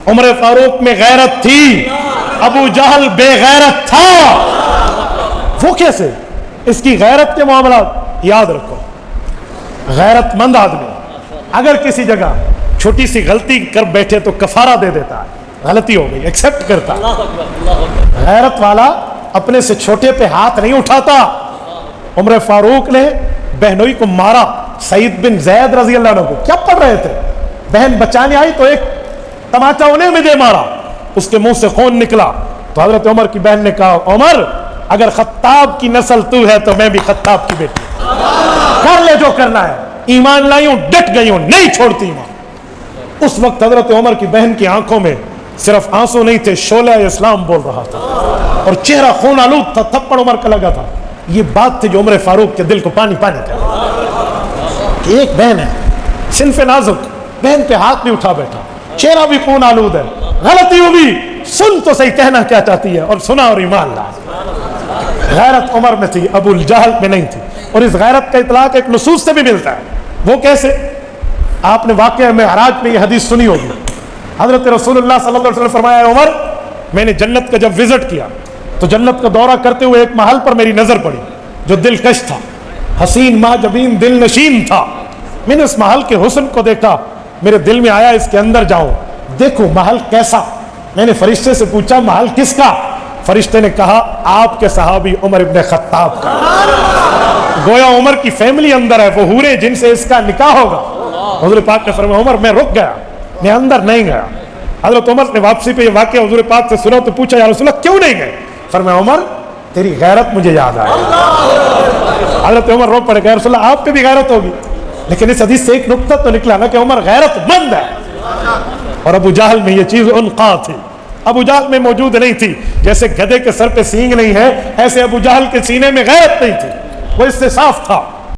उमर फारूक में गैरत थी, अबू जहल बेगैरत था। वो कैसे? इसकी गैरत के मामला याद रखो। गैरतमंद आदमी अगर किसी जगह छोटी सी गलती कर बैठे तो कफारा दे देता है, गलती हो गई एक्सेप्ट करता। गैरत वाला अपने से छोटे पे हाथ नहीं उठाता। उमर फारूक ने बहनोई को मारा, सईद बिन जैद रजी अल्लाह अन्हु को। क्या पढ़ रहे थे, बहन बचाने आई तो एक तमाचा उन्हें में दे मारा, उसके मुंह से खून निकला। तो हजरत उमर की बहन ने कहा, उमर अगर खत्ताब की नस्ल तू है तो मैं भी खत्ताब की बेटी, कर ले जो करना है। ईमान लाई हूं, डट गई हूं, नहीं छोड़ती ईमान। उस वक्त हजरत उमर की बहन की आंखों में सिर्फ आंसू नहीं थे, शोला इस्लाम बोल रहा था और चेहरा खून आलूद था, थप्पड़ उमर का लगा था। ये बात थी जो उमर फारूक के दिल को पानी पानी कर। एक बहन है, सिनफे नाजुक, बहन पे हाथ भी उठा बैठा, चेहरा भी खून आलूद है, गलती होगी, सुन तो सही कहना क्या चाहती है, और सुना और ईमान ला। गैरत उमर में थी, अबू जहल में नहीं थी। और इस गैरत का इतलाक एक नुसूस से भी मिलता है। वो कैसे? आपने वाकया में हराज में ये हदीस सुनी होगी। हजरत रसूलुल्लाह सल्लल्लाहु अलैहि वसल्लम फरमाया, उमर मैंने जन्नत का जब विजिट किया तो जन्नत का दौरा करते हुए एक महल पर मेरी नजर पड़ी जो दिलकश था, हसीन माजबीन दिल नशीन था। मैंने उस महल के हुस्न को देखा, मेरे दिल में आया इसके अंदर जाऊं, देखो महल कैसा। मैंने फरिश्ते से पूछा, महल किसका? फरिश्ते ने कहा, आपके सहाबी उमर इब्ने खत्ताब का। गोया उमर की फैमिली अंदर है, वो हूरे जिनसे इसका निकाह होगा। हुजूर पाक ने फरमाया, उमर मैं रुक गया, मैं अंदर नहीं गया। हजरत उमर ने वापसी पे ये वाकया हुजूर पाक से सुना तो पूछा, या रसूलल्लाह क्यों नहीं गए? फरमाया, उमर तेरी गैरत मुझे याद आई। हजरत उमर रो पड़े, रसूलल्लाह आप पे भी गैरत होगी। लेकिन इस हदीस से एक नुक्ता तो निकला ना कि उमर गैरतमंद है। और अबू जहल में ये चीज उनका थी, अबू जहल में मौजूद नहीं थी। जैसे गधे के सर पे सींग नहीं है, ऐसे अबू जहल के सीने में गैरत नहीं थी, वो इससे साफ था।